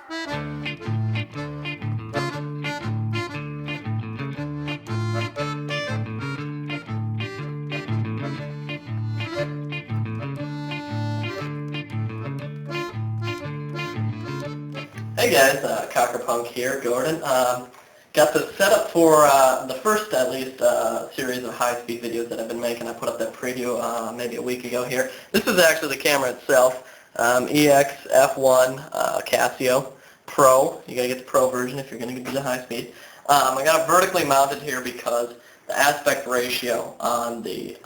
Hey guys, Cockerpunk here, Jordan. Got this set up for the first, at least, series of high-speed videos that I've been making. I put up that preview maybe a week ago here. This is actually the camera itself, EX-F1 Casio Pro. You gotta get the Pro version if you're gonna do the high-speed. I got it vertically mounted here because the aspect ratio on the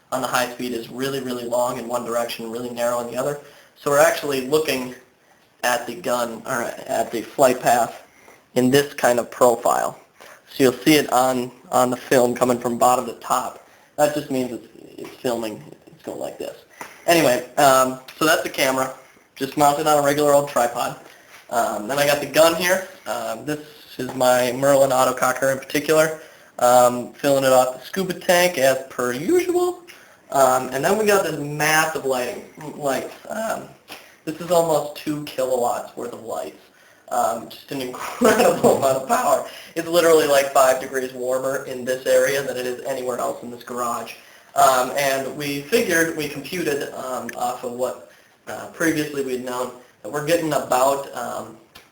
high-speed is really, really long in one direction, really narrow in the other. So we're actually looking at the gun, or at the flight path in this kind of profile. So you'll see it on the film coming from bottom to top. That just means it's filming. It's going like this. Anyway, so that's the camera, just mounted on a regular old tripod. Then I got the gun here. This is my Merlin autococker in particular. Filling it off the scuba tank as per usual. And then we got this massive lights. This is almost 2 kilowatts worth of lights. Just an incredible amount of power. It's literally like 5 degrees warmer in this area than it is anywhere else in this garage. And we computed off of what previously we'd known, that we're getting about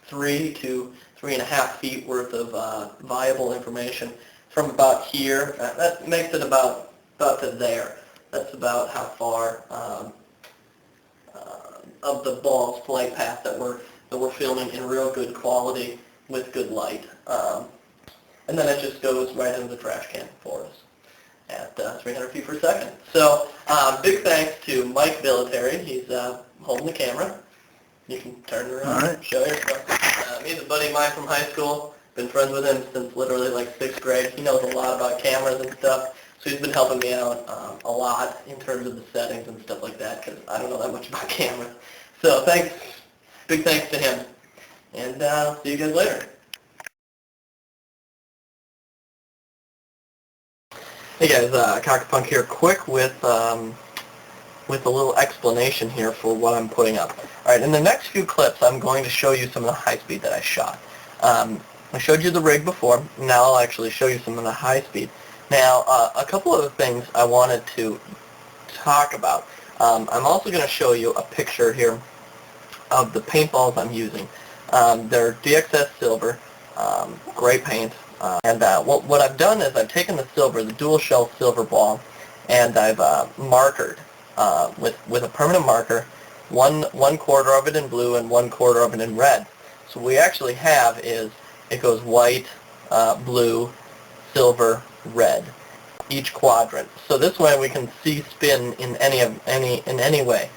3 to 3.5 feet worth of viable information from about here. That makes it about to there. That's about how far of the ball's flight path that we're filming in real good quality with good light. And then it just goes right into the trash can for us at 300 feet per second. So big thanks to Mike Military. He's holding the camera. You can turn it around, right. Show your stuff. He's a buddy of mine from high school. Been friends with him since literally like 6th grade. He knows a lot about cameras and stuff. So he's been helping me out a lot in terms of the settings and stuff like that, because I don't know that much about cameras. So big thanks to him. And see you guys later. Hey guys, Cockerpunk here, quick with a little explanation here for what I'm putting up. Alright, in the next few clips I'm going to show you some of the high speed that I shot. I showed you the rig before, now I'll actually show you some of the high speed. Now, a couple of the things I wanted to talk about. I'm also going to show you a picture here of the paintballs I'm using. They're DXS silver, gray paint, and what I've done is I've taken the silver, the dual shell silver ball, and I've markered with a permanent marker, one quarter of it in blue and 1/4 of it in red. So what we actually have is it goes white, blue, silver, red, each quadrant. So this way we can see spin in any way.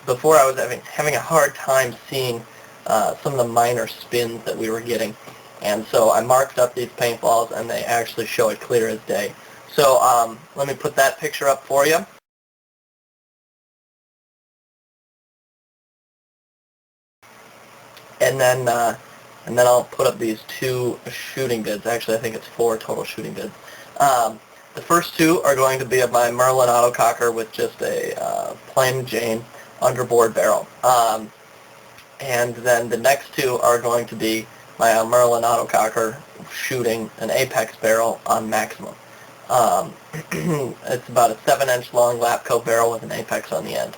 Before I was having a hard time seeing some of the minor spins that we were getting, and so I marked up these paintballs and they actually show it clear as day. So let me put that picture up for you. And then I'll put up these 2 shooting bids. Actually, I think it's 4 total shooting bids. The first 2 are going to be of my Merlin autococker with just a plain Jane underboard barrel. And then the next 2 are going to be my Merlin autococker shooting an Apex barrel on maximum. It's about a 7-inch long Lapco barrel with an Apex on the end.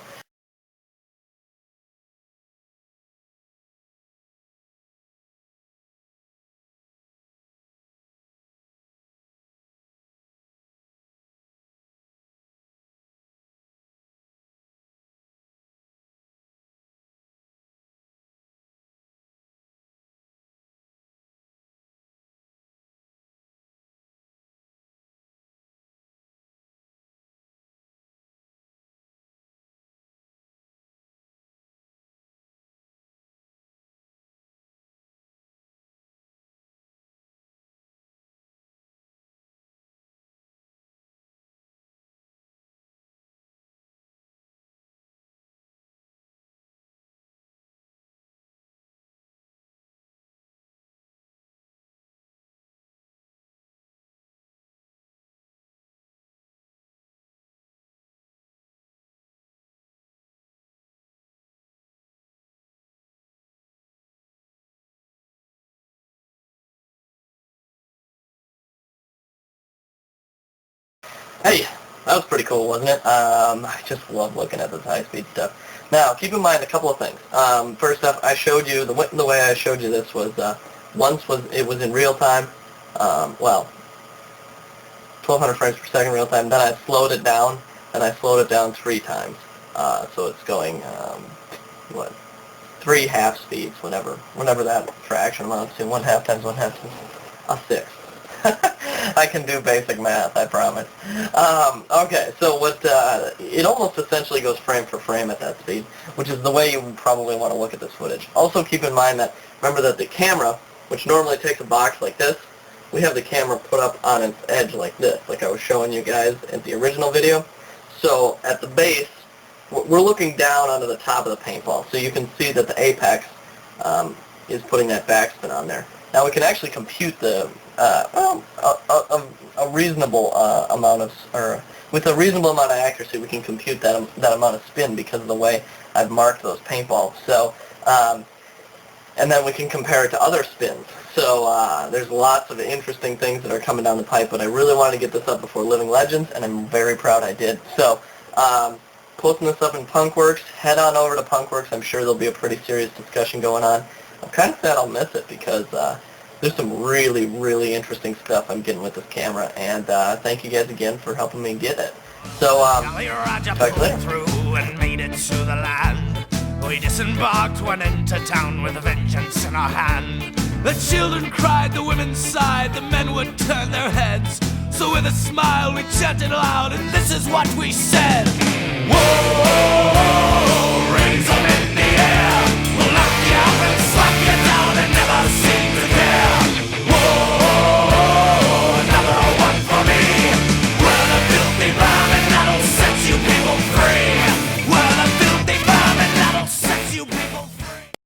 Hey, that was pretty cool, wasn't it? I just love looking at this high-speed stuff. Now, keep in mind a couple of things. First off, I showed you, the way I showed you this was, it was in real time, well, 1200 frames per second real time, then I slowed it down, and I slowed it down 3 times. So it's going, 3 half speeds, whenever that fraction amounts to. 1/2 times 1/2 is a 6. I can do basic math, I promise. Okay, so it almost essentially goes frame for frame at that speed, which is the way you probably want to look at this footage. Also keep in mind that, remember that the camera, which normally takes a box like this, we have the camera put up on its edge like this, like I was showing you guys in the original video. So at the base, we're looking down onto the top of the paintball, so you can see that the apex is putting that backspin on there. Now we can actually compute the a reasonable amount of, or with a reasonable amount of accuracy, we can compute that amount of spin because of the way I've marked those paintballs. So, and then we can compare it to other spins. So there's lots of interesting things that are coming down the pipe, but I really wanted to get this up before Living Legends, and I'm very proud I did. So, posting this up in Punkworks, head on over to Punkworks. I'm sure there'll be a pretty serious discussion going on. I'm kind of sad I'll miss it because there's some really, really interesting stuff I'm getting with this camera, and thank you guys again for helping me get it. So, talk to you later. Through and made it to the land. We disembarked, went into town with a vengeance in our hand. The children cried, the women sighed, the men would turn their heads. So with a smile we chanted aloud, and this is what we said. Whoa!